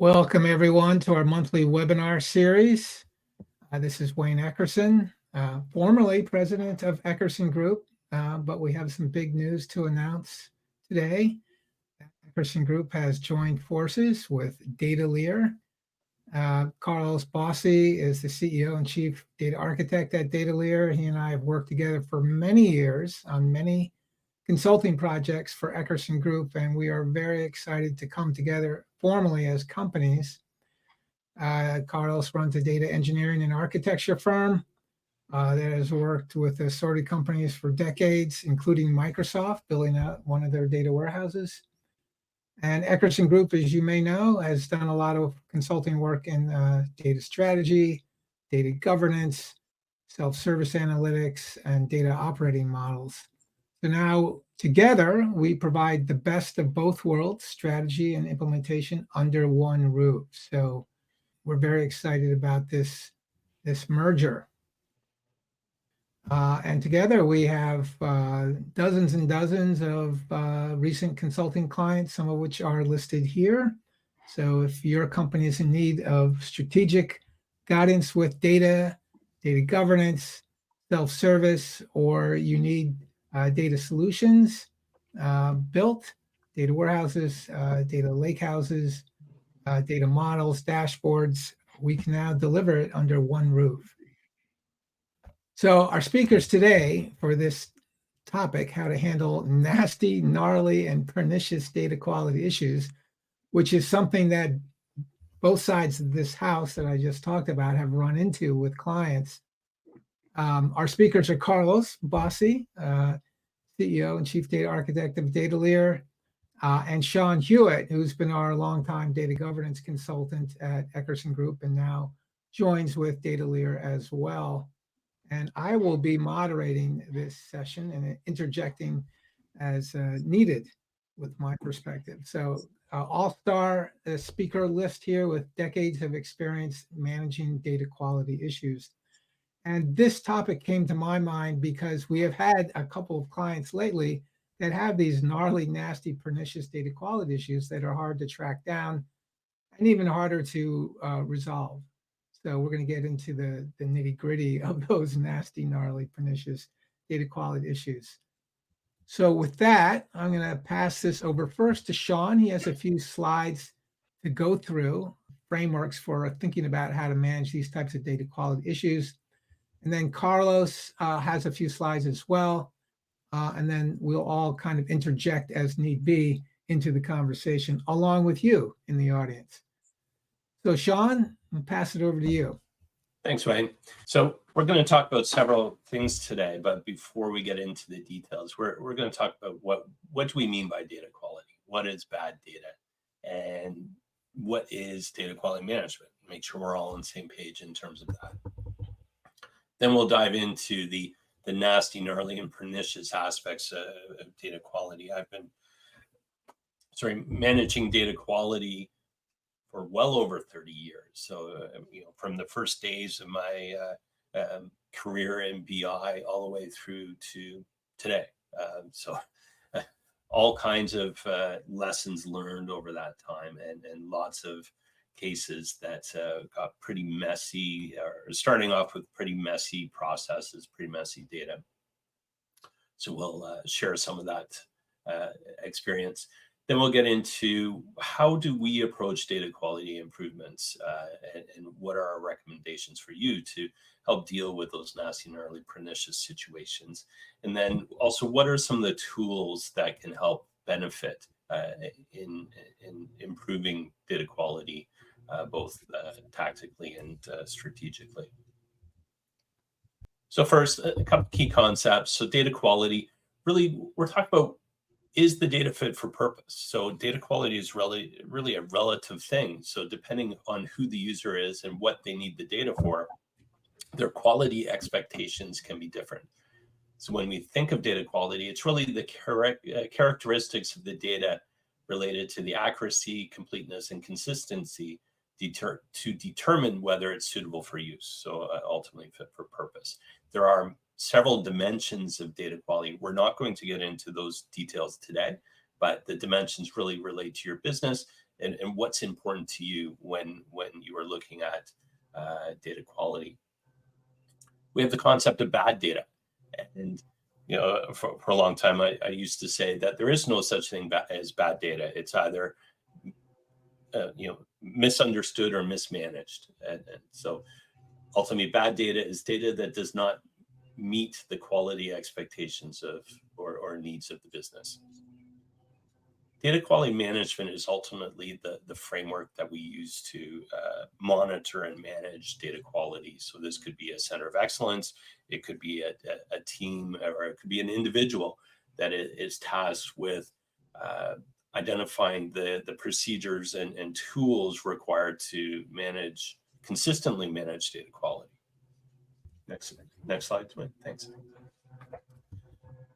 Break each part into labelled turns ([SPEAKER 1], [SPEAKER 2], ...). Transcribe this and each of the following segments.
[SPEAKER 1] Welcome, everyone, to our monthly webinar series. This is Wayne Eckerson, formerly president of Eckerson Group, but we have some big news to announce today. Eckerson Group has joined forces with Datalere. Carlos Bossi is the CEO and chief data architect at Datalere. He and I have worked together for many years on many consulting projects for Eckerson Group, and we are very excited to come together formally as companies. Carlos runs a data engineering and architecture firm that has worked with assorted companies for decades, including Microsoft, building out one of their data warehouses. And Eckerson Group, as you may know, has done a lot of consulting work in data strategy, data governance, self-service analytics, and data operating models. So now together, we provide the best of both worlds, strategy and implementation under one roof. So we're very excited about this merger. And together we have dozens and dozens of recent consulting clients, some of which are listed here. So if your company is in need of strategic guidance with data governance, self-service, or you need data solutions built, data warehouses, data lakehouses, data models, dashboards, we can now deliver it under one roof. So our speakers today for this topic, how to handle nasty, gnarly, and pernicious data quality issues, which is something that both sides of this house that I just talked about have run into with clients. Our speakers are Carlos Bossi, CEO and Chief Data Architect of Datalere, and Sean Hewitt, who's been our longtime data governance consultant at Eckerson Group and now joins with Datalere as well. And I will be moderating this session and interjecting as needed with my perspective. So all-star speaker list here with decades of experience managing data quality issues. And this topic came to my mind because we have had a couple of clients lately that have these gnarly, nasty, pernicious data quality issues that are hard to track down and even harder to resolve. So we're going to get into the nitty-gritty of those nasty, gnarly, pernicious data quality issues. So with that, I'm going to pass this over first to Sean. He has a few slides to go through, frameworks for thinking about how to manage these types of data quality issues. And then Carlos has a few slides as well. And then we'll all kind of interject as need be into the conversation along with you in the audience. So Sean, I'll pass it over to you.
[SPEAKER 2] Thanks, Wayne. So we're going to talk about several things today, but before we get into the details, we're going to talk about what do we mean by data quality? What is bad data? And what is data quality management? Make sure we're all on the same page in terms of that. Then we'll dive into the nasty, gnarly, and pernicious aspects of data quality. I've been managing data quality for well over 30 years. So, from the first days of my career in BI all the way through to today. All kinds of lessons learned over that time and lots of cases that got pretty messy, or starting off with pretty messy processes, pretty messy data. So we'll share some of that experience. Then we'll get into how do we approach data quality improvements and what are our recommendations for you to help deal with those nasty, gnarly, pernicious situations. And then also, what are some of the tools that can help benefit in improving data quality, both tactically and strategically. So first, a couple key concepts. So data quality, really, we're talking about, is the data fit for purpose? So data quality is really a relative thing. So depending on who the user is and what they need the data for, their quality expectations can be different. So when we think of data quality, it's really the characteristics of the data related to the accuracy, completeness, and consistency to determine whether it's suitable for use. So ultimately fit for purpose. There are several dimensions of data quality. We're not going to get into those details today, but the dimensions really relate to your business and what's important to you when you are looking at data quality. We have the concept of bad data. And for a long time, I used to say that there is no such thing as bad data. It's either misunderstood or mismanaged. And so ultimately, bad data is data that does not meet the quality expectations of or needs of the business. Data quality management is ultimately the framework that we use to monitor and manage data quality. So this could be a center of excellence, it could be a team, or it could be an individual that is tasked with identifying the procedures and tools required to consistently manage data quality. Next slide, thanks.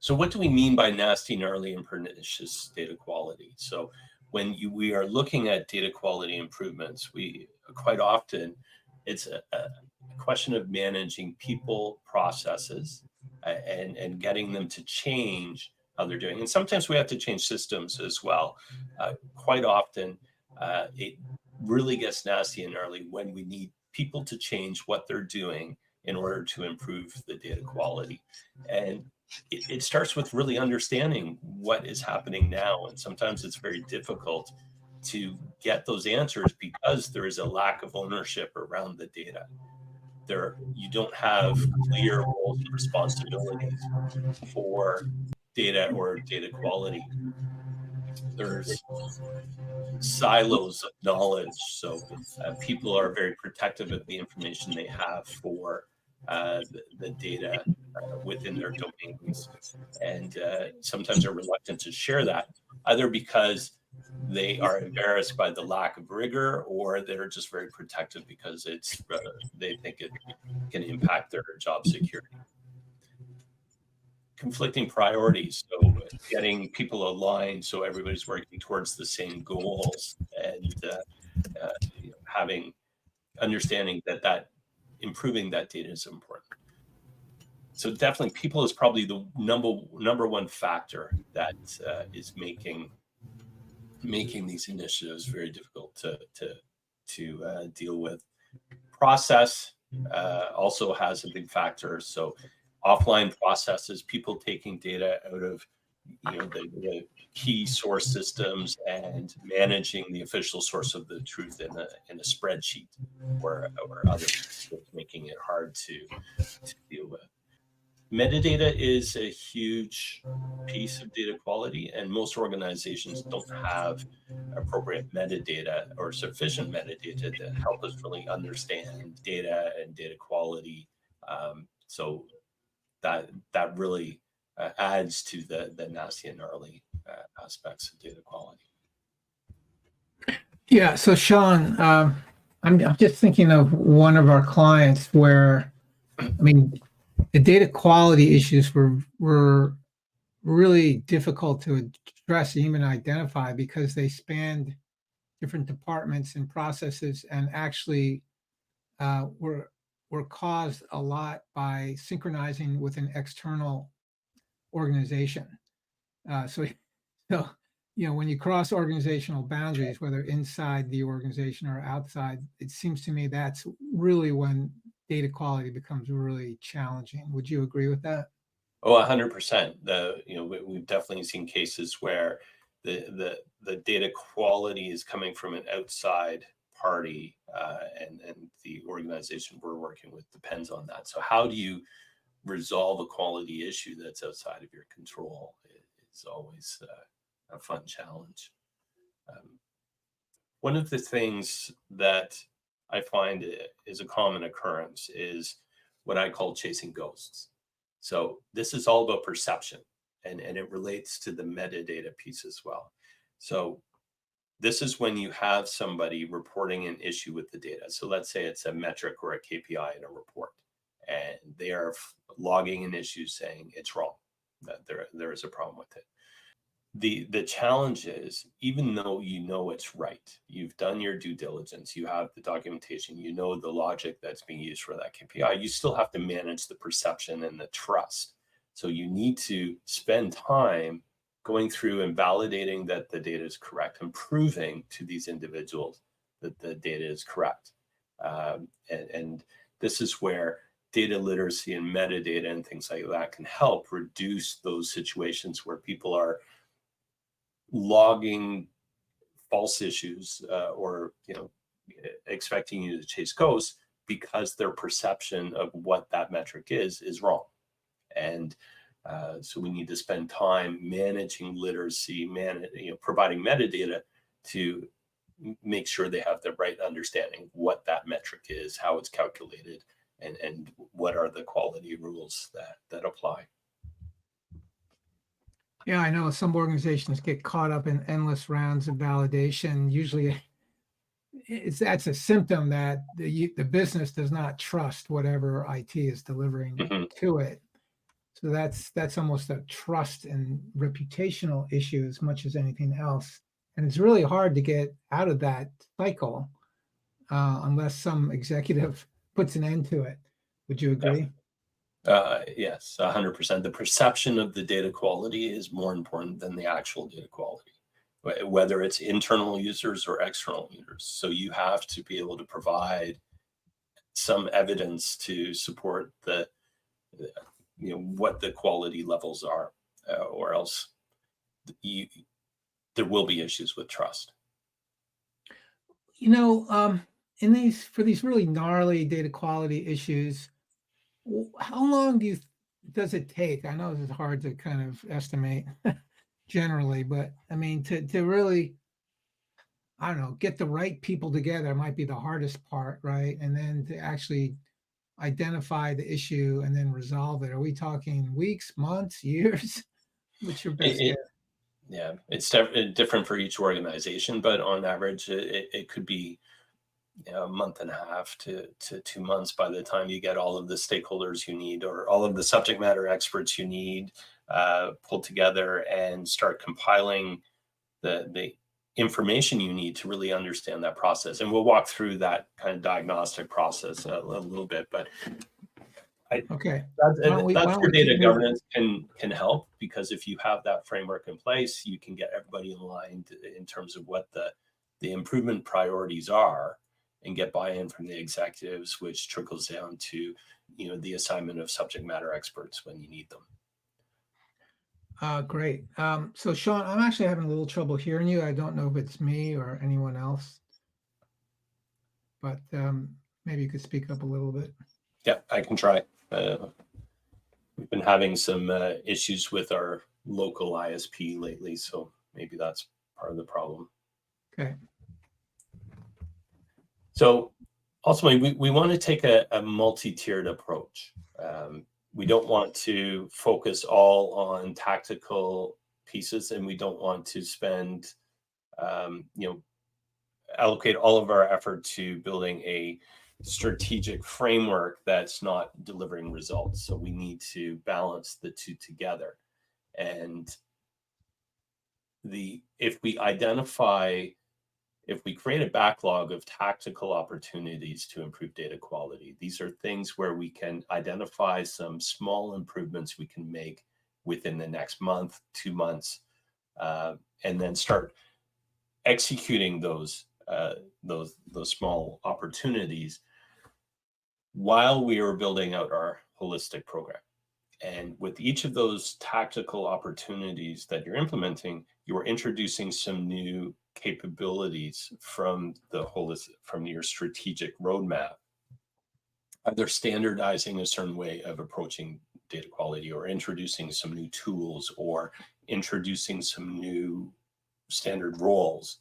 [SPEAKER 2] So what do we mean by nasty, gnarly, and pernicious data quality? So when we are looking at data quality improvements, we quite often, it's a question of managing people, processes, and getting them to change how they're doing. And sometimes we have to change systems as well. Quite often, it really gets nasty and gnarly when we need people to change what they're doing in order to improve the data quality. And it starts with really understanding what is happening now. And sometimes it's very difficult to get those answers because there is a lack of ownership around the data. You don't have clear roles and responsibilities for data or data quality. There's silos of knowledge. So people are very protective of the information they have for the data within their domains. And sometimes are reluctant to share that, either because they are embarrassed by the lack of rigor, or they're just very protective because they think it can impact their job security. Conflicting priorities, so getting people aligned so everybody's working towards the same goals, and understanding that improving that data is important. So definitely, people is probably the number one factor that is making these initiatives very difficult to deal with. Process also has a big factor. So offline processes, people taking data out of the key source systems and managing the official source of the truth in a spreadsheet or others, making it hard to deal with. Metadata is a huge piece of data quality, and most organizations don't have appropriate metadata or sufficient metadata to help us really understand data and data quality. So that really adds to the nasty and gnarly aspects of data quality.
[SPEAKER 1] Yeah. So Sean, I'm just thinking of one of our clients where, the data quality issues were really difficult to address and even identify because they spanned different departments and processes, and actually were caused a lot by synchronizing with an external organization. So when you cross organizational boundaries, whether inside the organization or outside, it seems to me that's really when data quality becomes really challenging. Would you agree with that?
[SPEAKER 2] Oh, 100%. We've definitely seen cases where the data quality is coming from an outside party, and the organization we're working with depends on that. So how do you resolve a quality issue that's outside of your control? It's always a fun challenge. One of the things that I find is a common occurrence is what I call chasing ghosts. So this is all about perception, and it relates to the metadata piece as well. So this is when you have somebody reporting an issue with the data. So let's say it's a metric or a KPI in a report, and they are logging an issue saying it's wrong, that there is a problem with it. The challenge is, even though you know it's right, you've done your due diligence, you have the documentation, you know the logic that's being used for that KPI, you still have to manage the perception and the trust. So you need to spend time going through and validating that the data is correct and proving to these individuals that the data is correct. And this is where data literacy and metadata and things like that can help reduce those situations where people are logging false issues or expecting you to chase ghosts because their perception of what that metric is wrong. And so we need to spend time managing literacy, providing metadata to make sure they have the right understanding what that metric is, how it's calculated, and what are the quality rules that apply.
[SPEAKER 1] Yeah, I know some organizations get caught up in endless rounds of validation. Usually that's a symptom that the business does not trust whatever IT is delivering
[SPEAKER 2] Mhm.
[SPEAKER 1] to it. So that's almost a trust and reputational issue as much as anything else. And it's really hard to get out of that cycle unless some executive puts an end to it. Would you agree?
[SPEAKER 2] Yes, 100%. The perception of the data quality is more important than the actual data quality, whether it's internal users or external users. So you have to be able to provide some evidence to support what the quality levels are, or else there will be issues with trust.
[SPEAKER 1] In these really gnarly data quality issues, how long does it take? I know this is hard to kind of estimate generally, but I mean to really, I don't know, get the right people together might be the hardest part, right? And then to actually identify the issue and then resolve it. Are we talking weeks, months, years? What's your best guess?
[SPEAKER 2] Yeah, it's different for each organization, but on average, it could be a month and a half to 2 months by the time you get all of the stakeholders you need or all of the subject matter experts you need pulled together and start compiling the information you need to really understand that process. And we'll walk through that kind of diagnostic process a little bit, but
[SPEAKER 1] Okay.
[SPEAKER 2] that's
[SPEAKER 1] Why don't
[SPEAKER 2] where
[SPEAKER 1] we keep
[SPEAKER 2] data
[SPEAKER 1] moving?
[SPEAKER 2] governance can help, because if you have that framework in place, you can get everybody aligned in terms of what the improvement priorities are and get buy-in from the executives, which trickles down to the assignment of subject matter experts when you need them.
[SPEAKER 1] Great. So Sean, I'm actually having a little trouble hearing you. I don't know if it's me or anyone else, but maybe you could speak up a little bit.
[SPEAKER 2] Yeah, I can try. We've been having some issues with our local ISP lately, so maybe that's part of the problem.
[SPEAKER 1] Okay.
[SPEAKER 2] So ultimately, we want to take a multi-tiered approach. We don't want to focus all on tactical pieces, and we don't want to spend, allocate all of our effort to building a strategic framework that's not delivering results. So we need to balance the two together. And if we create a backlog of tactical opportunities to improve data quality, these are things where we can identify some small improvements we can make within the next month, 2 months, and then start executing those small opportunities while we are building out our holistic program. And with each of those tactical opportunities that you're implementing, you're introducing some new capabilities from your strategic roadmap. Either standardizing a certain way of approaching data quality, or introducing some new tools, or introducing some new standard roles.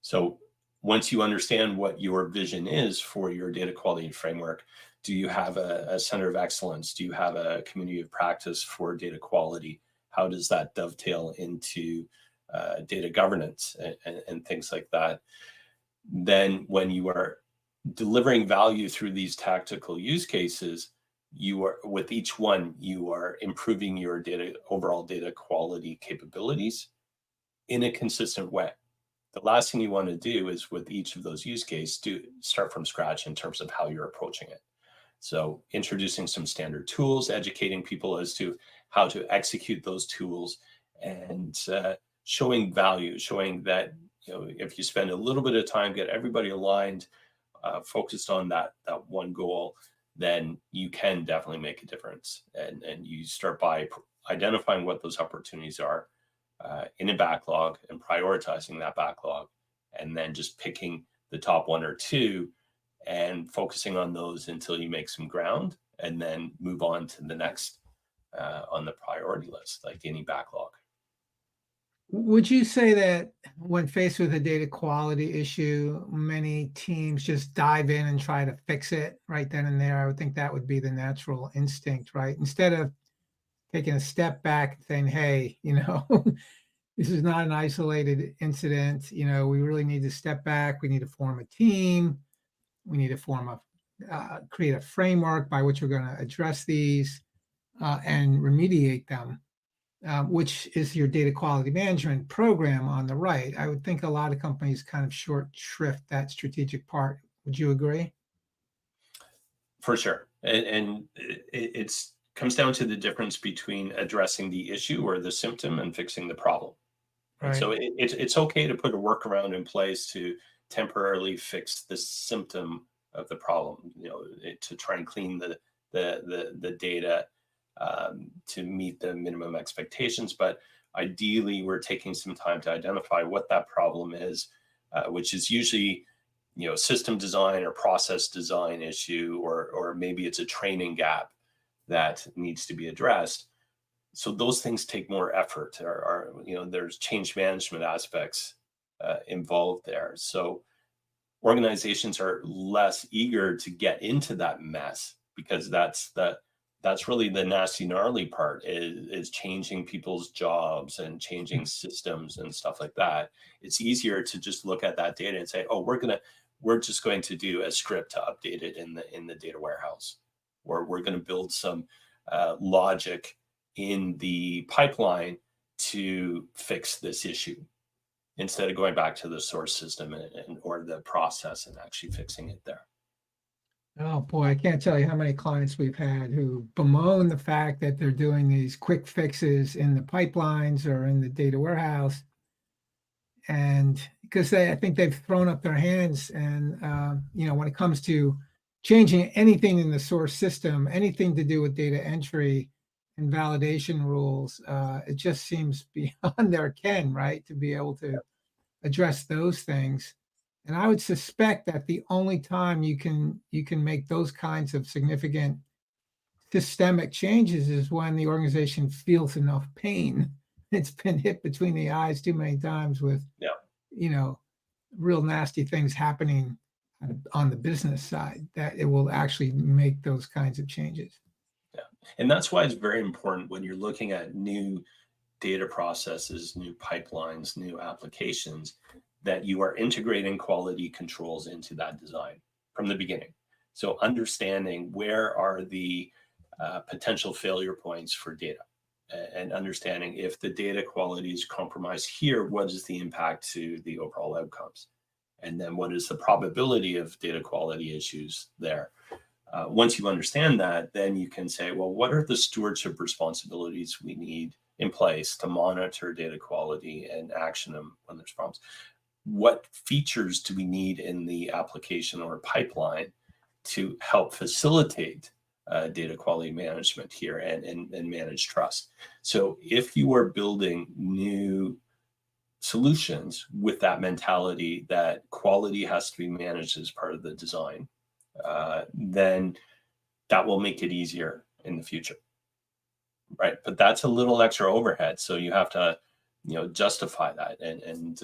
[SPEAKER 2] So once you understand what your vision is for your data quality framework, do you have a center of excellence? Do you have a community of practice for data quality? How does that dovetail into data governance and things like that? Then when you are delivering value through these tactical use cases, with each one, you are improving your overall data quality capabilities in a consistent way. The last thing you want to do is, with each of those use cases, start from scratch in terms of how you're approaching it. So introducing some standard tools, educating people as to how to execute those tools, and showing value, showing that, you know, if you spend a little bit of time, get everybody aligned, focused on that one goal, then you can definitely make a difference. And you start by identifying what those opportunities are in a backlog and prioritizing that backlog, and then just picking the top one or two and focusing on those until you make some ground, and then move on to the next on the priority list, like any backlog.
[SPEAKER 1] Would you say that when faced with a data quality issue, many teams just dive in and try to fix it right then and there? I would think that would be the natural instinct, right? Instead of taking a step back and saying, hey, this is not an isolated incident. We really need to step back. We need to form a team. We need to create a framework by which we're going to address these and remediate them, which is your data quality management program on the right. I would think a lot of companies kind of short shrift that strategic part. Would you agree?
[SPEAKER 2] For sure. And it's comes down to the difference between addressing the issue or the symptom and fixing the problem. Right.
[SPEAKER 1] Right.
[SPEAKER 2] So it's okay to put a workaround in place to temporarily fix the symptom of the problem, to try and clean the data to meet the minimum expectations. But ideally, we're taking some time to identify what that problem is, which is usually system design or process design issue, or maybe it's a training gap that needs to be addressed. So those things take more effort, or there's change management aspects involved there. So organizations are less eager to get into that mess, because that's really the nasty, gnarly part, is changing people's jobs and changing systems and stuff like that. It's easier to just look at that data and say, oh, we're just going to do a script to update it in the data warehouse, or we're going to build some logic in the pipeline to fix this issue, instead of going back to the source system or the process and actually fixing it there.
[SPEAKER 1] Oh boy, I can't tell you how many clients we've had who bemoan the fact that they're doing these quick fixes in the pipelines or in the data warehouse. And because I think they've thrown up their hands, and when it comes to changing anything in the source system, anything to do with data entry and validation rules, it just seems beyond their ken, right, to be able to address those things. And I would suspect that the only time you can make those kinds of significant systemic changes is when the organization feels enough pain. It's been hit between the eyes too many times with, real nasty things happening on the business side, that it will actually make those kinds of changes.
[SPEAKER 2] Yeah. And that's why it's very important when you're looking at new data processes, new pipelines, new applications, that you are integrating quality controls into that design from the beginning. So understanding where are the potential failure points for data, and understanding if the data quality is compromised here, what is the impact to the overall outcomes? And then what is the probability of data quality issues there? Once you understand that, then you can say, well, what are the stewardship responsibilities we need in place to monitor data quality and action them when there's problems? What features do we need in the application or pipeline to help facilitate data quality management here and manage trust? So if you are building new solutions with that mentality that quality has to be managed as part of the design, then that will make it easier in the future, right? But that's a little extra overhead, so you have to justify that, and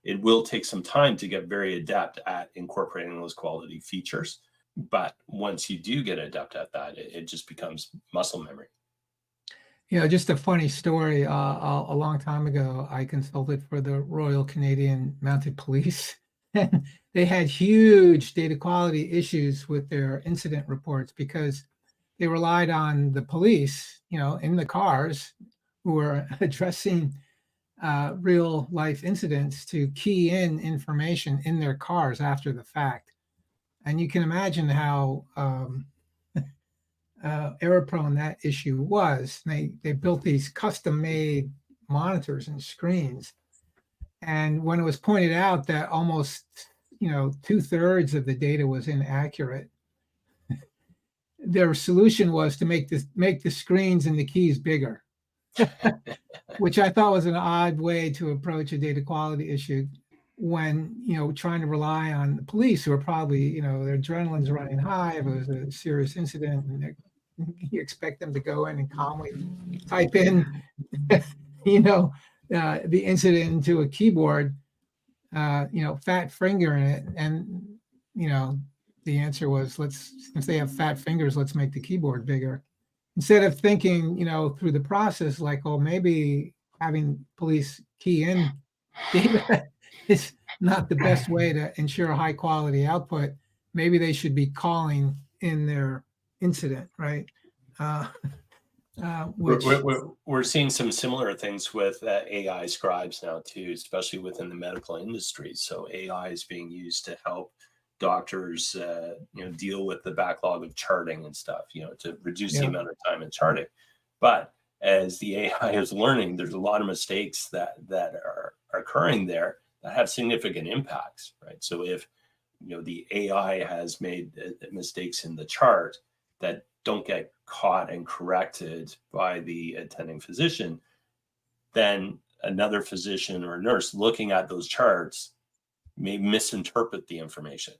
[SPEAKER 2] it will take some time to get very adept at incorporating those quality features. But once you do get adept at that, it just becomes muscle memory.
[SPEAKER 1] Just a funny story. A long time ago, I consulted for the Royal Canadian Mounted Police, and they had huge data quality issues with their incident reports because they relied on the police, in the cars, who were addressing real life incidents, to key in information in their cars after the fact. And you can imagine how error prone that issue was. They built these custom made monitors and screens. And when it was pointed out that almost, 2/3 of the data was inaccurate, their solution was to make the screens and the keys bigger, which I thought was an odd way to approach a data quality issue when, trying to rely on the police, who are probably, their adrenaline's running high if it was a serious incident, and you expect them to go in and calmly type in, the incident into a keyboard, fat finger in it. And, the answer was, since they have fat fingers, let's make the keyboard bigger. Instead of thinking, through the process, like, oh, maybe having police key in data is not the best way to ensure high quality output. Maybe they should be calling in their incident, right? Which
[SPEAKER 2] We're seeing some similar things with AI scribes now too, especially within the medical industry. So AI is being used to help doctors, deal with the backlog of charting and stuff, to reduce the amount of time in charting. But as the AI is learning, there's a lot of mistakes that are occurring there that have significant impacts, right? So if the AI has made mistakes in the chart that don't get caught and corrected by the attending physician, then another physician or nurse looking at those charts may misinterpret the information,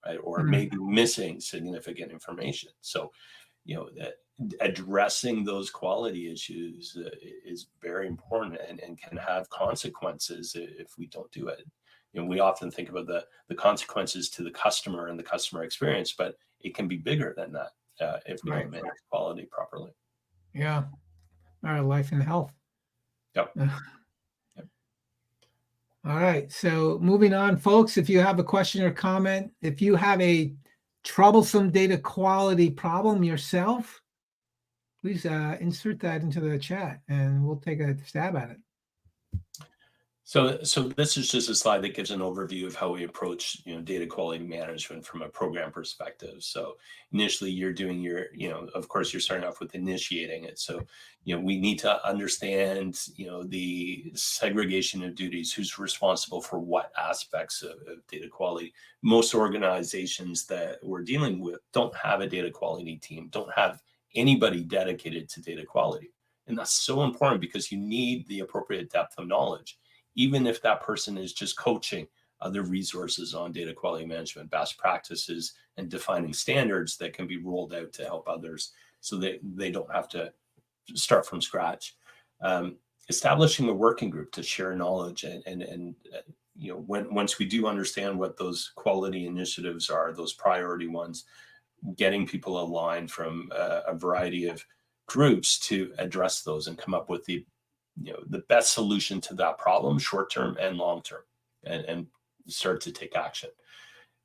[SPEAKER 2] right? Or may be missing significant information. So, addressing those quality issues is very important and can have consequences if we don't do it. We often think about the consequences to the customer and the customer experience, but it can be bigger than that if we don't manage quality properly.
[SPEAKER 1] Yeah. Our life and health.
[SPEAKER 2] Yep.
[SPEAKER 1] All right. So moving on, folks, if you have a question or comment, if you have a troublesome data quality problem yourself, please insert that into the chat and we'll take a stab at it.
[SPEAKER 2] So this is just a slide that gives an overview of how we approach, data quality management from a program perspective. So initially you're doing your, of course, you're starting off with initiating it. So, we need to understand, the segregation of duties, who's responsible for what aspects of data quality. Most organizations that we're dealing with don't have a data quality team, don't have anybody dedicated to data quality. And that's so important because you need the appropriate depth of knowledge, even if that person is just coaching other resources on data quality management best practices and defining standards that can be rolled out to help others so that they don't have to start from scratch. Establishing a working group to share knowledge and once we do understand what those quality initiatives are, those priority ones, getting people aligned from a variety of groups to address those and come up with the best solution to that problem, short-term and long-term, and start to take action.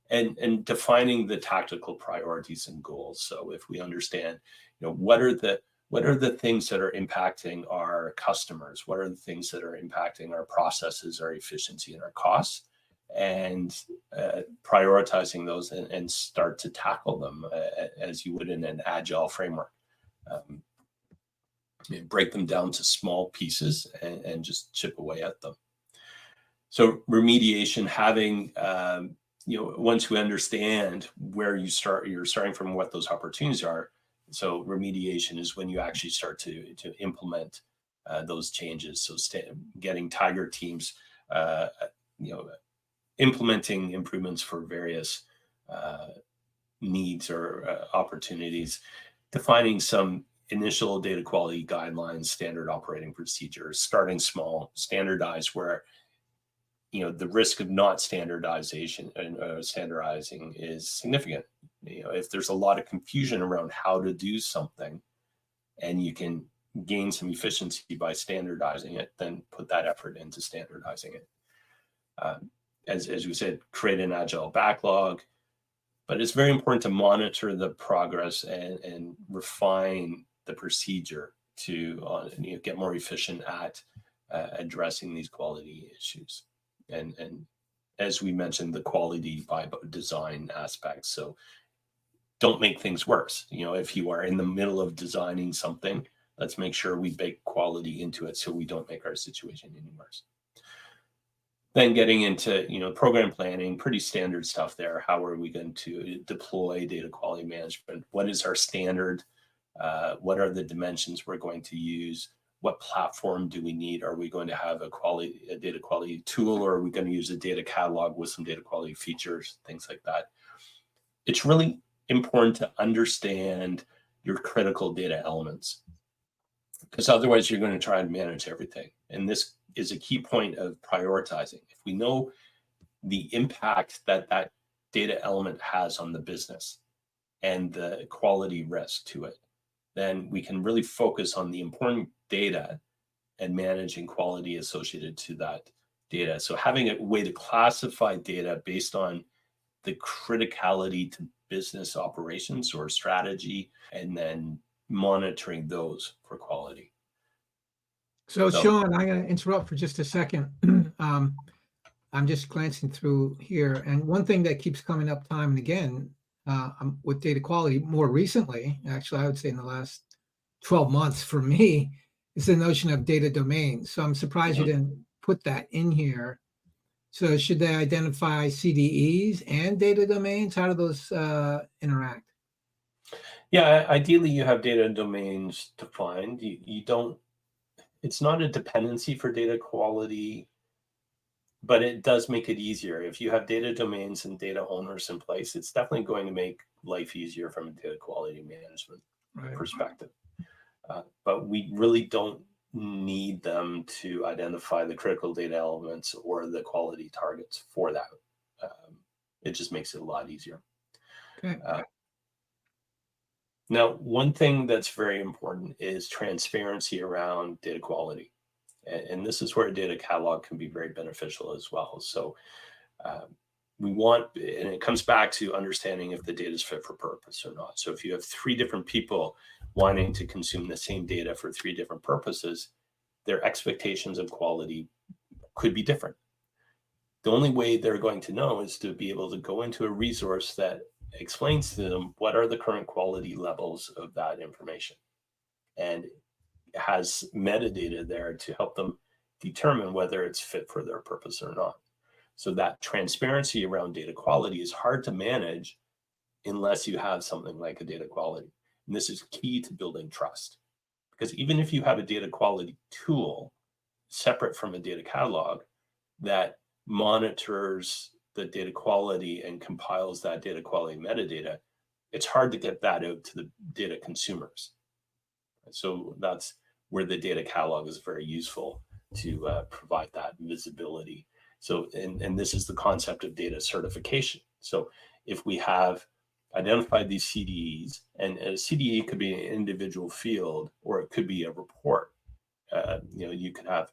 [SPEAKER 2] And defining the tactical priorities and goals. So if we understand, what are the things that are impacting our customers? What are the things that are impacting our processes, our efficiency, and our costs? And prioritizing those and start to tackle them as you would in an agile framework. Break them down to small pieces and just chip away at them. So remediation, having, once we understand where you're starting from, what those opportunities are. So remediation is when you actually start to implement those changes. So getting Tiger teams, implementing improvements for various needs or opportunities, defining some initial data quality guidelines, standard operating procedures, starting small, standardize where, the risk of not standardizing is significant. If there's a lot of confusion around how to do something and you can gain some efficiency by standardizing it, then put that effort into standardizing it. As we said, create an agile backlog, but it's very important to monitor the progress and refine the procedure to get more efficient at addressing these quality issues. And as we mentioned, the quality by design aspects. So don't make things worse. If you are in the middle of designing something, Let's make sure we bake quality into it so we don't make our situation any worse. Then getting into, program planning, pretty standard stuff there. How are we going to deploy data quality management? What is our standard? What are the dimensions we're going to use? What platform do we need? Are we going to have a data quality tool, or are we going to use a data catalog with some data quality features, things like that? It's really important to understand your critical data elements, because otherwise you're going to try and manage everything. And this is a key point of prioritizing. If we know the impact that that data element has on the business and the quality risk to it, then we can really focus on the important data and managing quality associated to that data. So having a way to classify data based on the criticality to business operations or strategy, and then monitoring those for quality.
[SPEAKER 1] So Sean, I'm going to interrupt for just a second. I'm just glancing through here, and one thing that keeps coming up time and again with data quality more recently, actually I would say in the last 12 months for me, is the notion of data domains. So I'm surprised you didn't put that in here. So should they identify CDEs and data domains? How do those interact?
[SPEAKER 2] Yeah, ideally you have data domains defined. You don't, it's not a dependency for data quality, but it does make it easier. If you have data domains and data owners in place, it's definitely going to make life easier from a data quality management perspective. But we really don't need them to identify the critical data elements or the quality targets for that. It just makes it a lot easier.
[SPEAKER 1] Okay.
[SPEAKER 2] Now, one thing that's very important is transparency around data quality. And this is where a data catalog can be very beneficial as well. So we want, and it comes back to understanding if the data is fit for purpose or not. So if you have 3 different people wanting to consume the same data for 3 different purposes, their expectations of quality could be different. The only way they're going to know is to be able to go into a resource that explains to them what are the current quality levels of that information, and has metadata there to help them determine whether it's fit for their purpose or not. So that transparency around data quality is hard to manage unless you have something like a data quality. And this is key to building trust, because even if you have a data quality tool separate from a data catalog that monitors the data quality and compiles that data quality metadata, it's hard to get that out to the data consumers. So that's where the data catalog is very useful to provide that visibility. So, and this is the concept of data certification. So if we have identified these CDEs, and a CDE could be an individual field, or it could be a report. You can have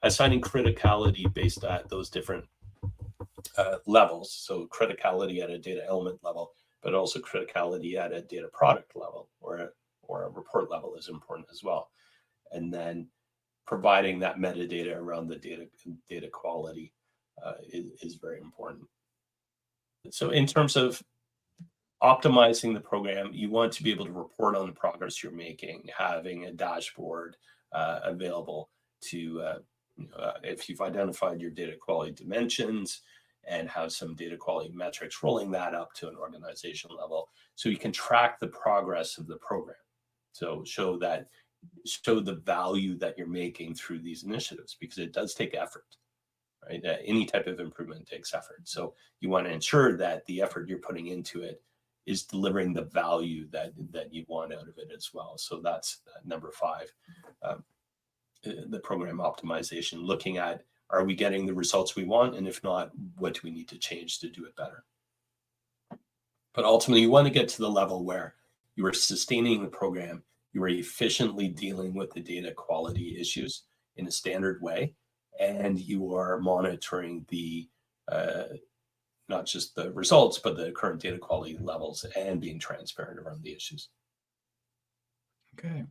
[SPEAKER 2] assigning criticality based at those different levels. So criticality at a data element level, but also criticality at a data product level or a report level is important as well. And then providing that metadata around the data quality is very important. So in terms of optimizing the program, you want to be able to report on the progress you're making, having a dashboard available to, if you've identified your data quality dimensions, and have some data quality metrics, rolling that up to an organization level so you can track the progress of the program. So show the value that you're making through these initiatives, because it does take effort, right? Any type of improvement takes effort. So you want to ensure that the effort you're putting into it is delivering the value that you want out of it as well. So that's number 5, the program optimization, looking at, are we getting the results we want? And if not, what do we need to change to do it better? But ultimately, you want to get to the level where you are sustaining the program, you are efficiently dealing with the data quality issues in a standard way, and you are monitoring the not just the results, but the current data quality levels, and being transparent around the issues.
[SPEAKER 1] Okay.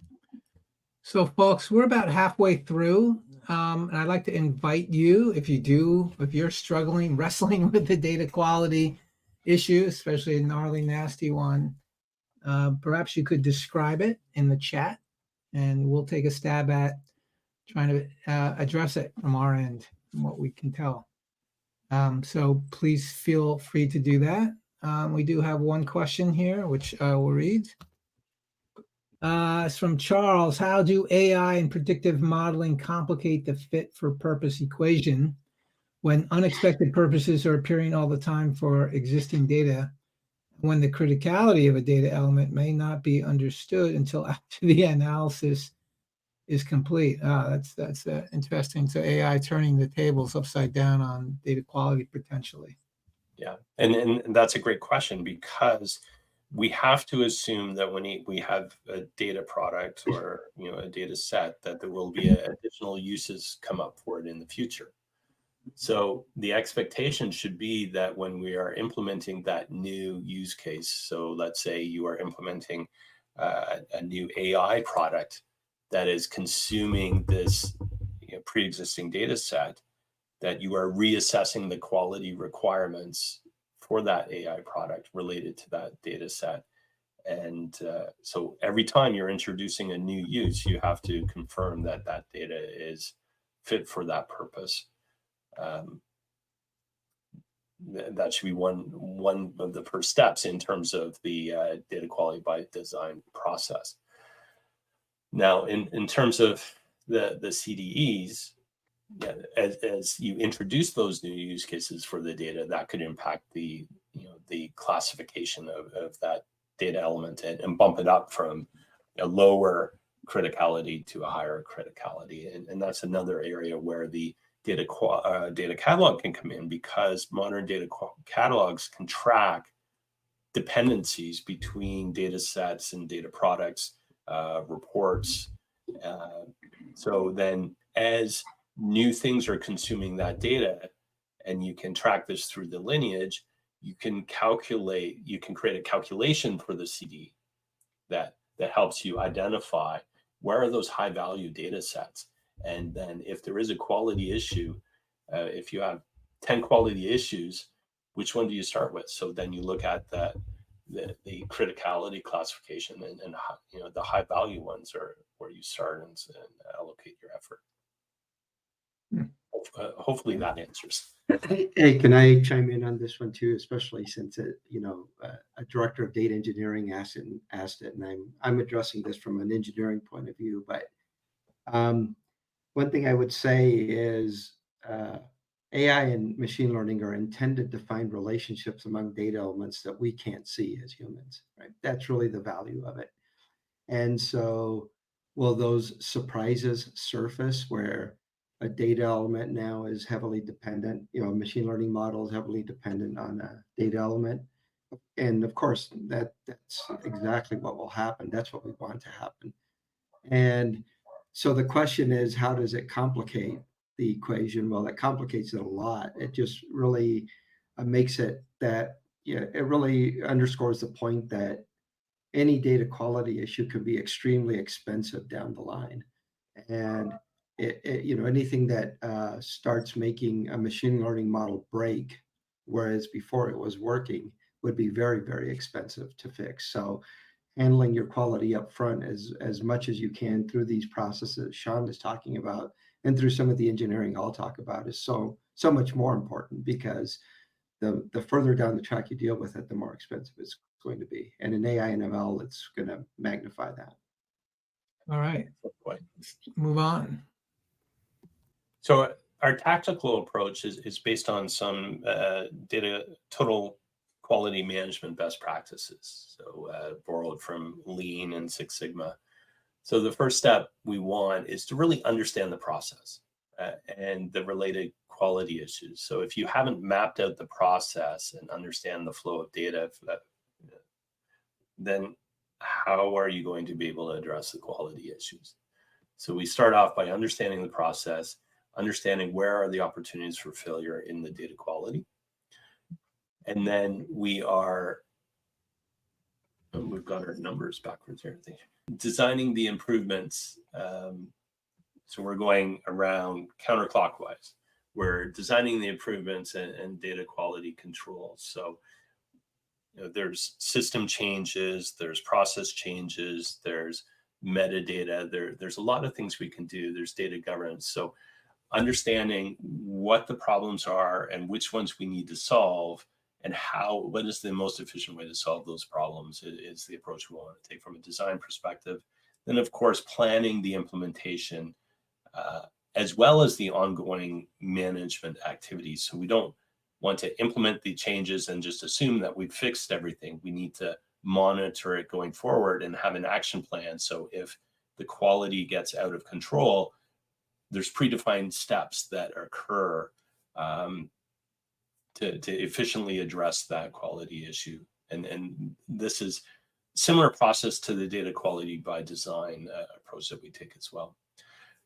[SPEAKER 1] So folks, we're about halfway through, and I'd like to invite you, if you're struggling, wrestling with the data quality issue, especially a gnarly, nasty one, perhaps you could describe it in the chat, and we'll take a stab at trying to address it from our end, from what we can tell. So please feel free to do that. We do have one question here, which I will read. It's from Charles. How do AI and predictive modeling complicate the fit for purpose equation when unexpected purposes are appearing all the time for existing data, when the criticality of a data element may not be understood until after the analysis is complete? That's interesting. So AI turning the tables upside down on data quality potentially.
[SPEAKER 2] Yeah, and that's a great question, because we have to assume that when we have a data product or a data set, that there will be additional uses come up for it in the future. So the expectation should be that when we are implementing that new use case, so let's say you are implementing a new AI product that is consuming this pre-existing data set, that you are reassessing the quality requirements for that AI product related to that data set. And so every time you're introducing a new use, you have to confirm that that data is fit for that purpose. That should be one of the first steps in terms of the data quality by design process. Now, in terms of the CDEs, yeah, as you introduce those new use cases for the data, that could impact the classification of that data element and bump it up from a lower criticality to a higher criticality. And that's another area where the data catalog can come in, because modern data catalogs can track dependencies between data sets and data products, reports. So then as new things are consuming that data, and you can track this through the lineage, you can create a calculation for the CD that helps you identify where are those high value data sets. And then if there is a quality issue, if you have 10 quality issues, which one do you start with? So then you look at the criticality classification, and the high value ones are where you start and allocate your effort. Hopefully that answers.
[SPEAKER 3] Hey, can I chime in on this one too, especially since a director of data engineering asked it, and I'm addressing this from an engineering point of view. But one thing I would say is AI and machine learning are intended to find relationships among data elements that we can't see as humans, right? That's really the value of it. And so will those surprises surface where a data element now is heavily dependent, a machine learning model is heavily dependent on a data element? And of course, that's exactly what will happen. That's what we want to happen. And so the question is, how does it complicate the equation? Well, it complicates it a lot. It just really makes it that, it really underscores the point that any data quality issue can be extremely expensive down the line. And anything that starts making a machine learning model break, whereas before it was working, would be very, very expensive to fix. So handling your quality up front as much as you can through these processes Sean is talking about, and through some of the engineering I'll talk about, is so much more important, because the further down the track you deal with it, the more expensive it's going to be. And in AI and ML, it's going to magnify that.
[SPEAKER 1] All right, let's move on.
[SPEAKER 2] So our tactical approach is based on some data total quality management best practices, so borrowed from Lean and Six Sigma. So the first step we want is to really understand the process and the related quality issues. So if you haven't mapped out the process and understand the flow of data, then how are you going to be able to address the quality issues? So we start off by understanding the process, understanding where are the opportunities for failure in the data quality. And then we've got our numbers backwards here. Designing the improvements. So we're going around counterclockwise. We're designing the improvements and data quality controls. So there's system changes, there's process changes, there's metadata. There's a lot of things we can do. There's data governance. So understanding what the problems are and which ones we need to solve, and what is the most efficient way to solve those problems is the approach we want to take from a design perspective. Then, of course, planning the implementation as well as the ongoing management activities. So we don't want to implement the changes and just assume that we've fixed everything. We need to monitor it going forward and have an action plan. So if the quality gets out of control, there's predefined steps that occur to efficiently address that quality issue. And this is similar process to the data quality by design approach that we take as well.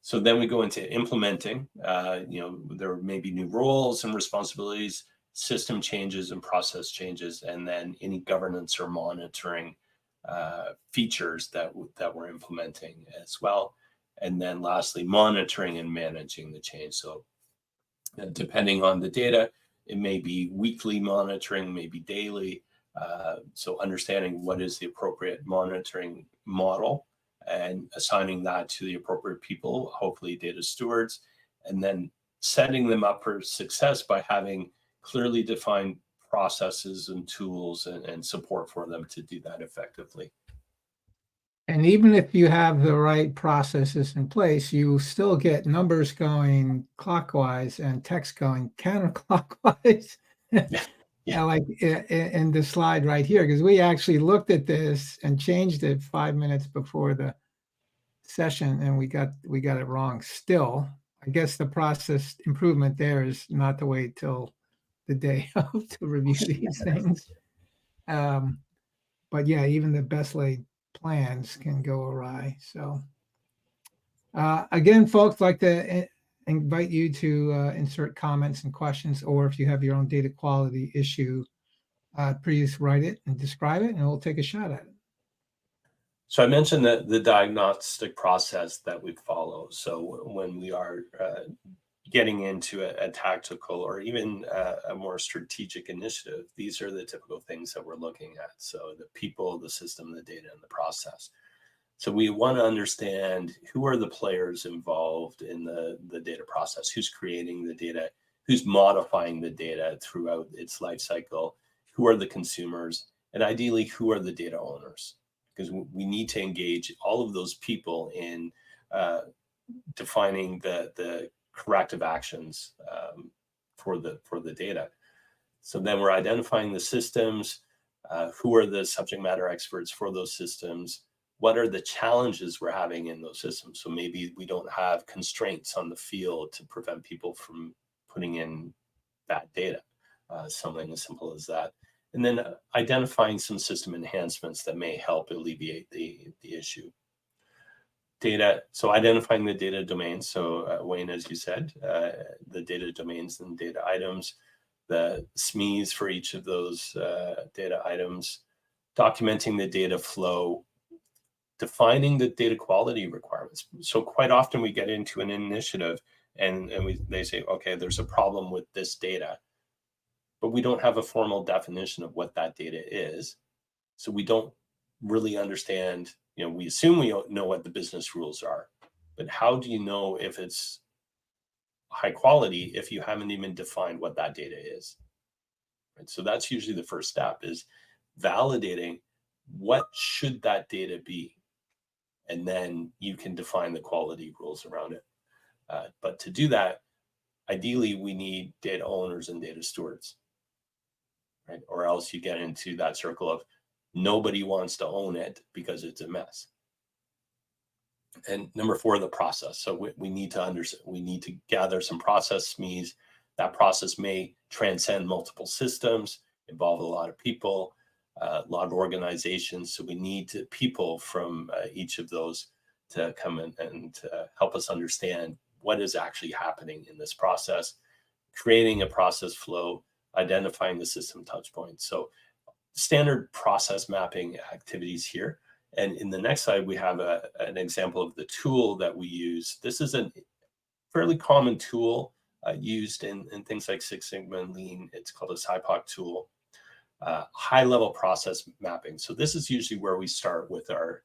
[SPEAKER 2] So then we go into implementing. There may be new roles and responsibilities, system changes and process changes, and then any governance or monitoring features that we're implementing as well. And then lastly, monitoring and managing the change. So depending on the data, it may be weekly monitoring, maybe daily. So understanding what is the appropriate monitoring model and assigning that to the appropriate people, hopefully data stewards, and then setting them up for success by having clearly defined processes and tools and support for them to do that effectively.
[SPEAKER 1] And even if you have the right processes in place, you still get numbers going clockwise and text going counterclockwise.
[SPEAKER 2] Yeah.
[SPEAKER 1] Like in the slide right here, because we actually looked at this and changed it 5 minutes before the session, and we got it wrong still. I guess the process improvement there is not to wait till the day of to review these things. But yeah, even the best laid plans can go awry. So again, folks, like to invite you to insert comments and questions, or if you have your own data quality issue, please write it and describe it, and we'll take a shot at it.
[SPEAKER 2] So I mentioned that the diagnostic process that we follow. So when we are getting into a tactical or even a more strategic initiative, these are the typical things that we're looking at. So the people, the system, the data, and the process. So we want to understand who are the players involved in the data process, who's creating the data, who's modifying the data throughout its life cycle, who are the consumers, and ideally, who are the data owners? Because we need to engage all of those people in defining the corrective actions for the data. So then we're identifying the systems, who are the subject matter experts for those systems, what are the challenges we're having in those systems. So maybe we don't have constraints on the field to prevent people from putting in bad data, something as simple as that. And then identifying some system enhancements that may help alleviate the issue. Data, so identifying the data domains. So Wayne, as you said, the data domains and data items, the SMEs for each of those data items, documenting the data flow, defining the data quality requirements. So quite often we get into an initiative and they say, okay, there's a problem with this data, but we don't have a formal definition of what that data is. So we don't really understand, we assume we know what the business rules are, but how do you know if it's high quality if you haven't even defined what that data is? Right? So that's usually the first step, is validating what should that data be? And then you can define the quality rules around it. But to do that, ideally, we need data owners and data stewards, right? Or else you get into that circle of nobody wants to own it because it's a mess. And number 4, the process. So we need to understand, we need to gather some process SMEs. That process may transcend multiple systems, involve a lot of people, a lot of organizations. So we need people from each of those to come in and help us understand what is actually happening in this process, creating a process flow, identifying the system touch points. So standard process mapping activities here. And in the next slide, we have an example of the tool that we use. This is a fairly common tool used in things like Six Sigma and Lean. It's called a SIPOC tool. High-level process mapping. So this is usually where we start with our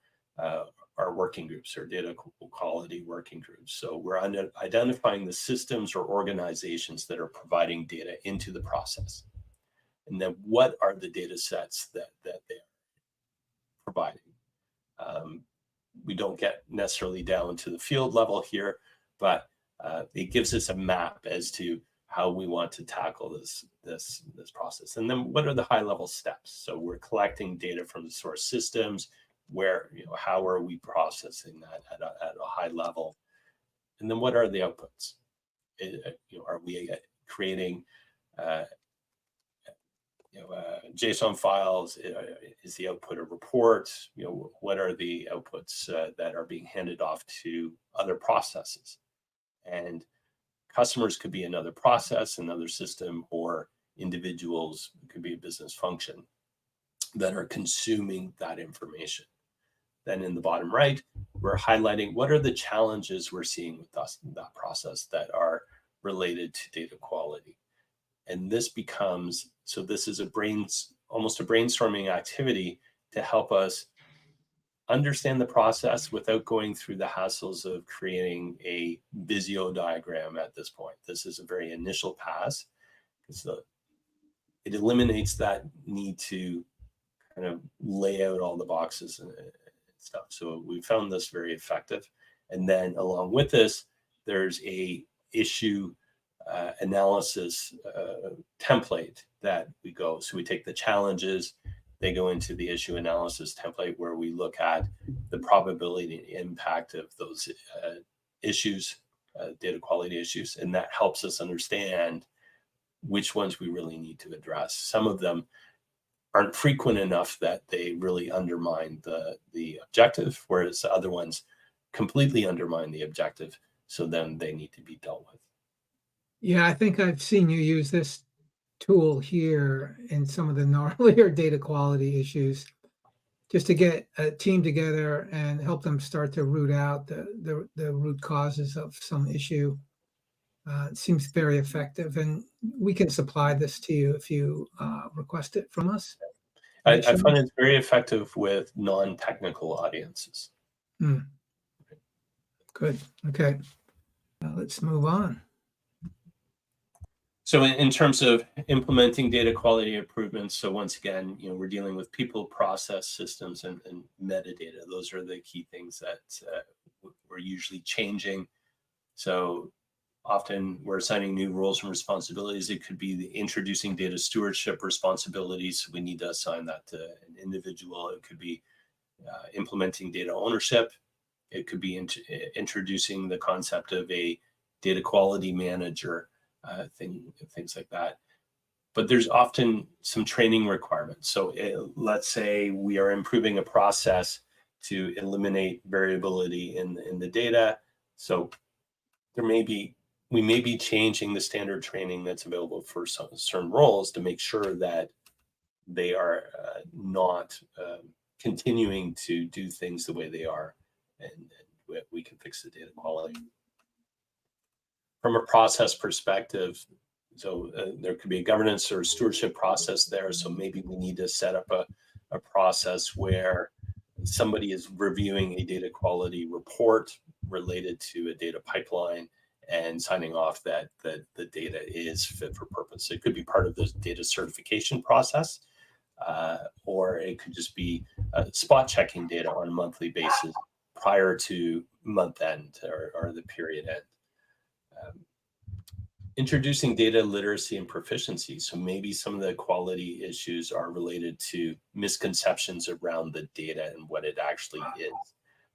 [SPEAKER 2] working groups or data quality working groups. So we're identifying the systems or organizations that are providing data into the process. And then what are the data sets that they're providing? We don't get necessarily down to the field level here, but it gives us a map as to how we want to tackle this process. And then what are the high level steps? So we're collecting data from the source systems, where, how are we processing that at a high level? And then what are the outputs? Are we creating JSON files? Is the output a report? What are the outputs that are being handed off to other processes? And customers could be another process, another system, or individuals, could be a business function that are consuming that information. Then in the bottom right, we're highlighting what are the challenges we're seeing with that process that are related to data quality. And this becomes, so this is almost a brainstorming activity to help us understand the process without going through the hassles of creating a Visio diagram at this point. This is a very initial pass. So it eliminates that need to kind of lay out all the boxes and stuff. So we found this very effective. And then along with this, there's a issue analysis template that we go. So we take the challenges, they go into the issue analysis template where we look at the probability and impact of those issues, data quality issues, and that helps us understand which ones we really need to address. Some of them aren't frequent enough that they really undermine the objective, whereas the other ones completely undermine the objective, so then they need to be dealt with.
[SPEAKER 1] Yeah, I think I've seen you use this tool here in some of the gnarlier data quality issues, just to get a team together and help them start to root out the root causes of some issue. It seems very effective, and we can supply this to you if you request it from us.
[SPEAKER 2] I find it's very effective with non-technical audiences.
[SPEAKER 1] Good. Okay. Let's move on.
[SPEAKER 2] So in terms of implementing data quality improvements, so once again, we're dealing with people, process, systems, and metadata. Those are the key things that we're usually changing. So often we're assigning new roles and responsibilities. It could be introducing data stewardship responsibilities. We need to assign that to an individual. It could be implementing data ownership. It could be introducing the concept of a data quality manager, things like that. But there's often some training requirements. So let's say we are improving a process to eliminate variability in the data. So we may be changing the standard training that's available for some certain roles to make sure that they are not continuing to do things the way they are, and we can fix the data quality. From a process perspective, so there could be a governance or stewardship process there. So maybe we need to set up a process where somebody is reviewing a data quality report related to a data pipeline and signing off that the data is fit for purpose. It could be part of the data certification process, or it could just be spot checking data on a monthly basis prior to month end or the period end. Introducing data literacy and proficiency. So maybe some of the quality issues are related to misconceptions around the data and what it actually is.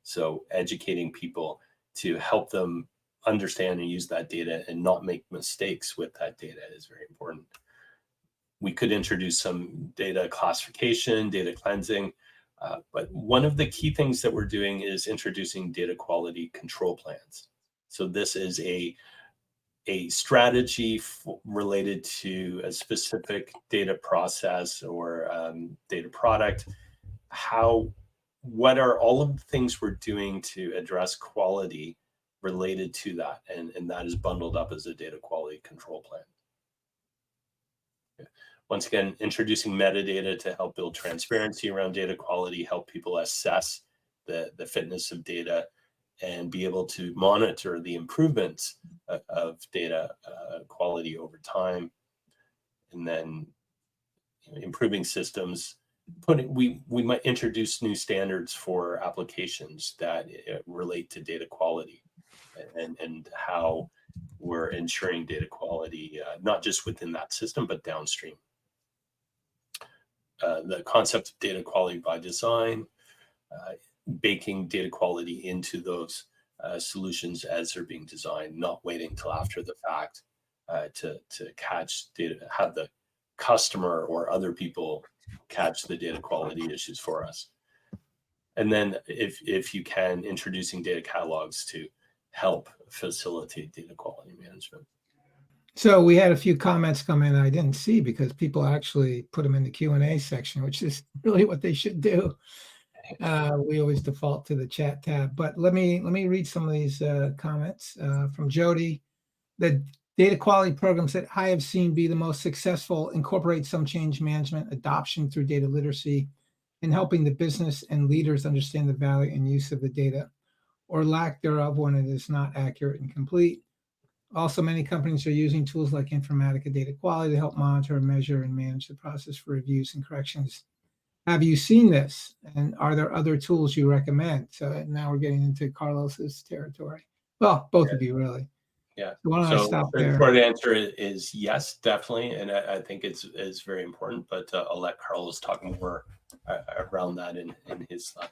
[SPEAKER 2] So educating people to help them understand and use that data and not make mistakes with that data is very important. We could introduce some data classification, data cleansing, but one of the key things that we're doing is introducing data quality control plans. So this is a strategy related to a specific data process or data product. What are all of the things we're doing to address quality related to that? And that is bundled up as a data quality control plan. Okay. Once again, introducing metadata to help build transparency around data quality, help people assess the fitness of data and be able to monitor the improvements of data quality over time. And then improving systems, we might introduce new standards for applications that relate to data quality and how we're ensuring data quality, not just within that system, but downstream. The concept of data quality by design, baking data quality into those solutions as they're being designed, not waiting till after the fact to catch data, have the customer or other people catch the data quality issues for us. And then if you can, introducing data catalogs to help facilitate data quality management.
[SPEAKER 1] So we had a few comments come in that I didn't see because people actually put them in the Q&A section, which is really what they should do. We always default to the chat tab, but let me read some of these comments from Jody. The data quality programs that I have seen be the most successful incorporate some change management adoption through data literacy and helping the business and leaders understand the value and use of the data or lack thereof when it is not accurate and complete. Also, many companies are using tools like Informatica data quality to help monitor, measure, and manage the process for reviews and corrections. Have you seen this? And are there other tools you recommend? So now we're getting into Carlos's territory. Well, both of you really.
[SPEAKER 2] Yeah.
[SPEAKER 1] So why don't I stop there?
[SPEAKER 2] The short answer is yes, definitely. And I think it's very important, but I'll let Carlos talk more around that in his slide.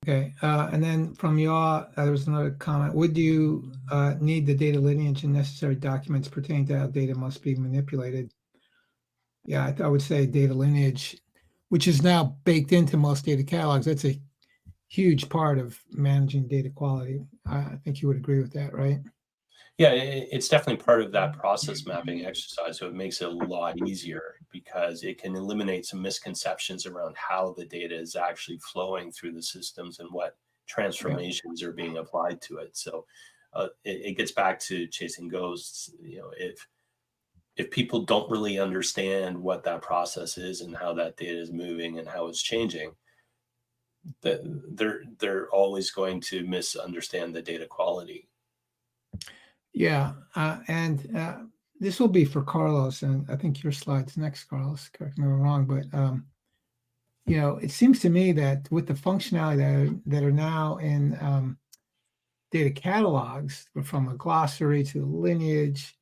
[SPEAKER 1] Okay, and then from y'all, there was another comment. Would you need the data lineage and necessary documents pertaining to how data must be manipulated? Yeah, I would say data lineage, which is now baked into most data catalogs. That's a huge part of managing data quality. I think you would agree with that, right?
[SPEAKER 2] Yeah, it's definitely part of that process mapping exercise. So it makes it a lot easier because it can eliminate some misconceptions around how the data is actually flowing through the systems and what transformations are being applied to it. So it gets back to chasing ghosts. If people don't really understand what that process is and how that data is moving and how it's changing, they're always going to misunderstand the data quality.
[SPEAKER 1] Yeah, and this will be for Carlos, and I think your slide's next, Carlos. Correct me if I'm wrong, but it seems to me that with the functionality that are now in data catalogs, from a glossary to lineage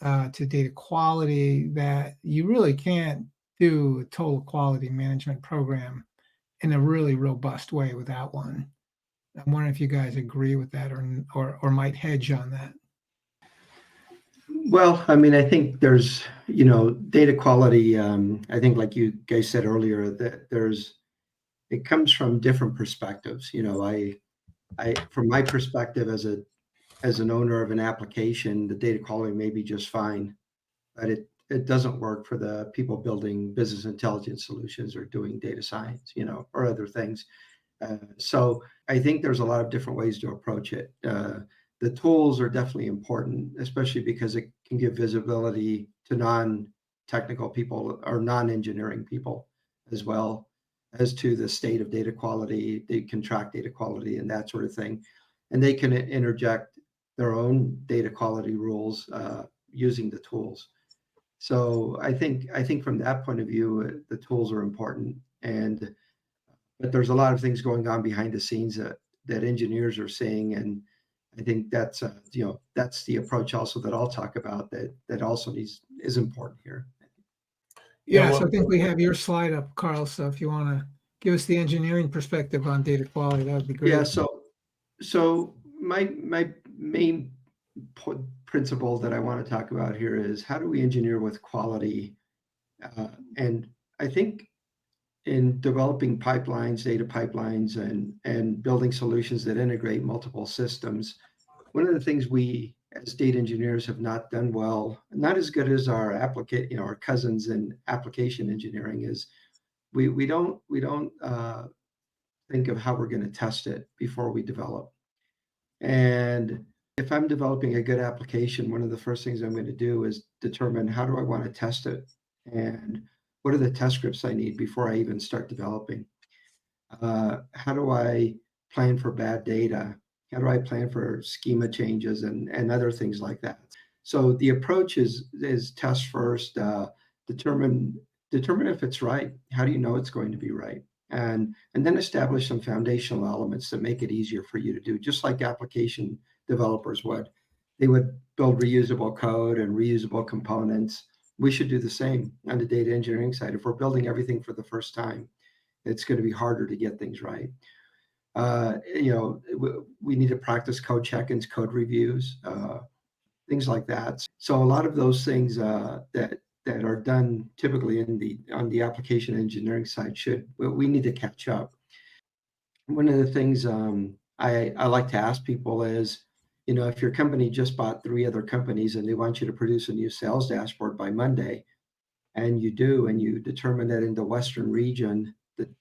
[SPEAKER 1] to data quality, that you really can't do a total quality management program in a really robust way without one. I'm wondering if you guys agree with that or might hedge on that.
[SPEAKER 3] Well, I mean, I think there's, data quality. I think, like you guys said earlier, that it comes from different perspectives. From my perspective as an owner of an application, the data quality may be just fine, but it doesn't work for the people building business intelligence solutions or doing data science, or other things. So I think there's a lot of different ways to approach it. The tools are definitely important, especially because it can give visibility to non-technical people or non-engineering people as well as to the state of data quality. They can track data quality and that sort of thing. And they can interject their own data quality rules using the tools. So I think from that point of view, the tools are important. But there's a lot of things going on behind the scenes that engineers are seeing, and I think that's that's the approach also that I'll talk about that also is important here.
[SPEAKER 1] Yeah, so I think we have your slide up, Carl. So if you want to give us the engineering perspective on data quality, that would be great.
[SPEAKER 3] Yeah. So my main principle that I want to talk about here is how do we engineer with quality, and I think in developing pipelines, data pipelines, and building solutions that integrate multiple systems, one of the things we as data engineers have not done well, not as good as our our cousins in application engineering, is we don't think of how we're going to test it before we develop. And if I'm developing a good application, one of the first things I'm going to do is determine how do I want to test it and what are the test scripts I need before I even start developing. How do I plan for bad data? How do I plan for schema changes and other things like that? So the approach is test first, determine if it's right. How do you know it's going to be right? And then establish some foundational elements that make it easier for you to do, just like application developers would. They would build reusable code and reusable components. We should do the same on the data engineering side. If we're building everything for the first time, it's going to be harder to get things right. We need to practice code check-ins, code reviews, things like that. So a lot of those things that are done typically on the application engineering side we need to catch up. One of the things I like to ask people is, if your company just bought 3 other companies and they want you to produce a new sales dashboard by Monday, and you do, and you determine that in the Western region,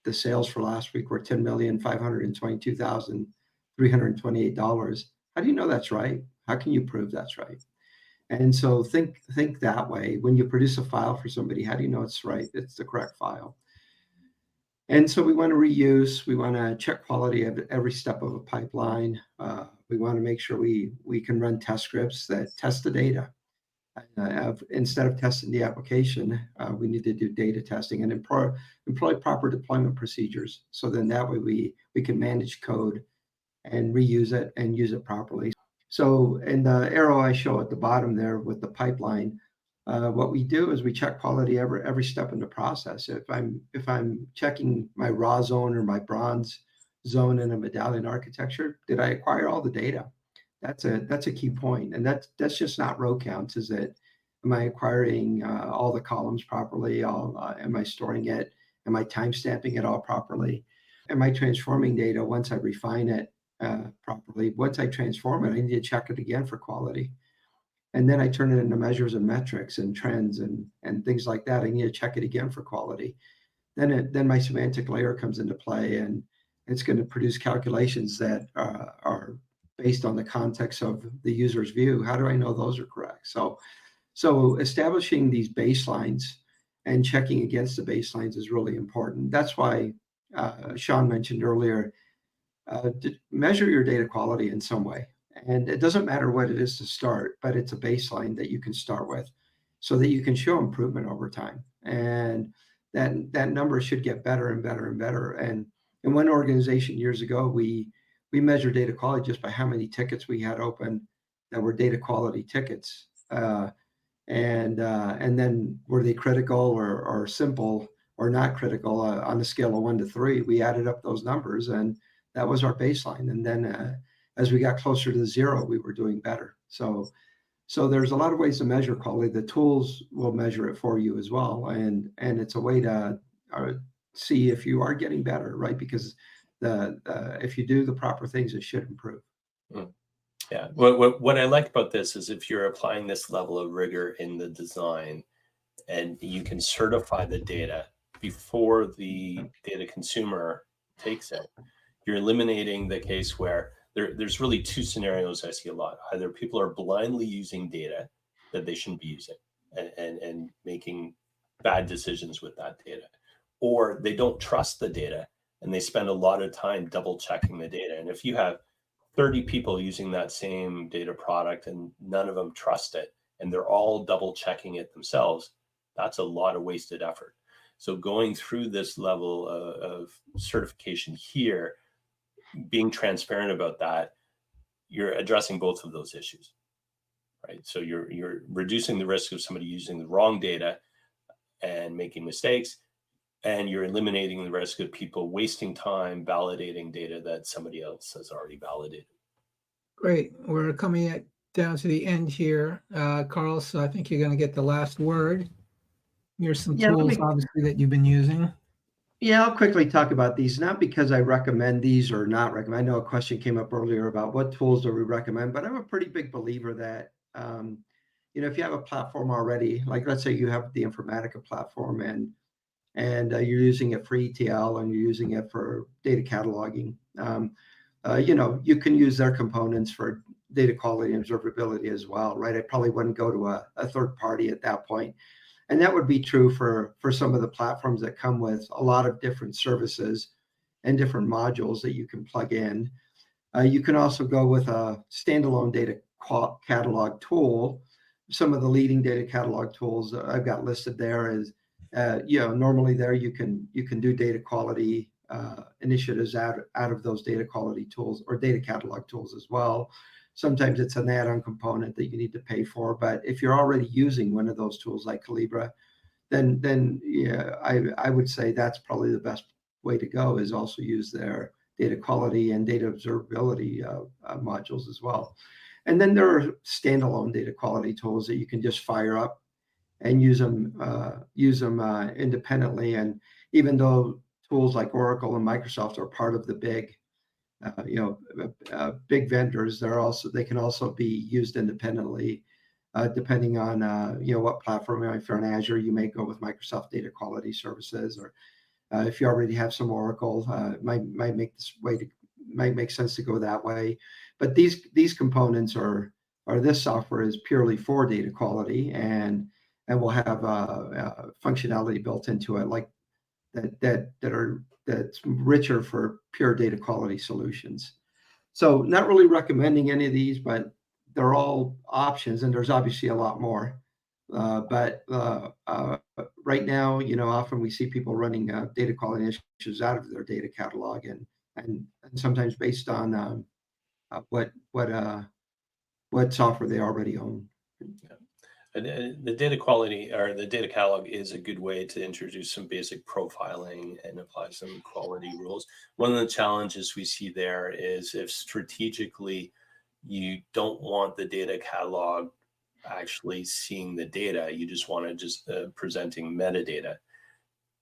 [SPEAKER 3] the sales for last week were $10,522,328. How do you know that's right? How can you prove that's right? And so think that way. When you produce a file for somebody, how do you know it's right? It's the correct file. And so we want to reuse, we want to check quality of every step of a pipeline. We want to make sure we can run test scripts that test the data. Instead of testing the application, we need to do data testing and employ proper deployment procedures. So then that way we can manage code and reuse it and use it properly. So in the arrow I show at the bottom there with the pipeline, what we do is we check quality every step in the process. If I'm checking my raw zone or my bronze zone in a medallion architecture, did I acquire all the data? That's a key point, and that's just not row counts. Is it? Am I acquiring all the columns properly? Am I storing it? Am I time stamping it all properly? Am I transforming data once I refine it properly? Once I transform it, I need to check it again for quality, and then I turn it into measures and metrics and trends and things like that. I need to check it again for quality. Then my semantic layer comes into play, and it's going to produce calculations that are based on the context of the user's view. How do I know those are correct? So establishing these baselines and checking against the baselines is really important. That's why Sean mentioned earlier, measure your data quality in some way. And it doesn't matter what it is to start, but it's a baseline that you can start with so that you can show improvement over time. And that number should get better and better and better. And in one organization years ago, we measured data quality just by how many tickets we had open that were data quality tickets. And then were they critical or simple or not critical on a scale of 1 to 3? We added up those numbers, and that was our baseline. And then as we got closer to 0, we were doing better. So there's a lot of ways to measure quality. The tools will measure it for you as well, and it's a way to see if you are getting better, right? Because if you do the proper things, it should improve.
[SPEAKER 2] Yeah. What I like about this is if you're applying this level of rigor in the design, and you can certify the data before the data consumer takes it, you're eliminating the case where there's really 2 scenarios I see a lot. Either people are blindly using data that they shouldn't be using and making bad decisions with that data, or they don't trust the data and they spend a lot of time double checking the data. And if you have 30 people using that same data product and none of them trust it, and they're all double checking it themselves, that's a lot of wasted effort. So going through this level of certification here, being transparent about that, you're addressing both of those issues, right? So you're reducing the risk of somebody using the wrong data and making mistakes, and you're eliminating the risk of people wasting time validating data that somebody else has already validated.
[SPEAKER 1] Great. We're coming down to the end here, Carl, so I think you're going to get the last word. Here's some tools, obviously, that you've been using.
[SPEAKER 3] Yeah, I'll quickly talk about these, not because I recommend these or not recommend. I know a question came up earlier about what tools do we recommend, but I'm a pretty big believer that, if you have a platform already, like let's say you have the Informatica platform and you're using it for ETL and you're using it for data cataloging, you can use their components for data quality and observability as well, right? I probably wouldn't go to a third party at that point. And that would be true for some of the platforms that come with a lot of different services and different modules that you can plug in. You can also go with a standalone data catalog tool. Some of the leading data catalog tools I've got listed there is, normally there you can do data quality initiatives out of those data quality tools or data catalog tools as well. Sometimes it's an add-on component that you need to pay for, but if you're already using one of those tools like Calibra, then yeah, I would say that's probably the best way to go, is also use their data quality and data observability modules as well. And then there are standalone data quality tools that you can just fire up and use them independently. And even though tools like Oracle and Microsoft are part of the big big vendors, they can also be used independently, depending on what platform. If you're on Azure, you may go with Microsoft Data Quality Services, or if you already have some Oracle, it might make sense to go that way. But these components this software is purely for data quality, and will have functionality built into it like that's richer for pure data quality solutions. So not really recommending any of these, but they're all options, and there's obviously a lot more. But right now, often we see people running data quality issues out of their data catalog, and sometimes based on what software they already own.
[SPEAKER 2] Yeah. And the data quality or the data catalog is a good way to introduce some basic profiling and apply some quality rules. One of the challenges we see there is if strategically you don't want the data catalog actually seeing the data, you just want to just presenting metadata.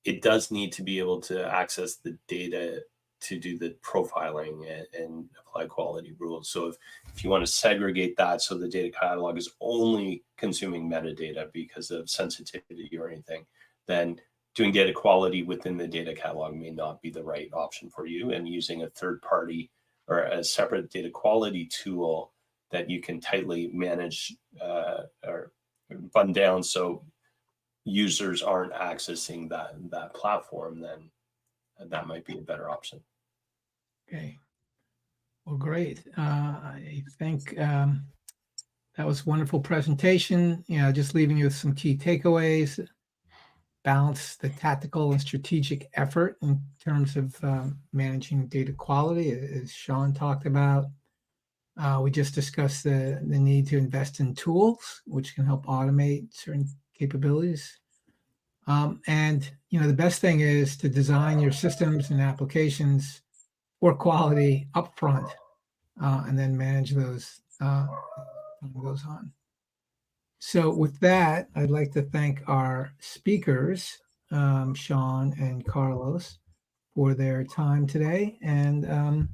[SPEAKER 2] It does need to be able to access the data to do the profiling and apply quality rules. So if you want to segregate that so the data catalog is only consuming metadata because of sensitivity or anything, then doing data quality within the data catalog may not be the right option for you. And using a third party or a separate data quality tool that you can tightly manage or button down so users aren't accessing that platform, then that might be a better option.
[SPEAKER 1] Okay. Well, great. I think that was a wonderful presentation. Just leaving you with some key takeaways. Balance the tactical and strategic effort in terms of managing data quality, as Sean talked about. We just discussed the need to invest in tools which can help automate certain capabilities. And the best thing is to design your systems and applications for quality upfront, and then manage those as time goes on. So with that, I'd like to thank our speakers, Sean and Carlos, for their time today. And I'd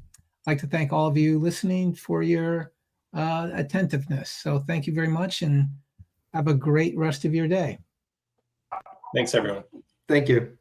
[SPEAKER 1] like to thank all of you listening for your attentiveness. So thank you very much, and have a great rest of your day.
[SPEAKER 2] Thanks, everyone.
[SPEAKER 3] Thank you.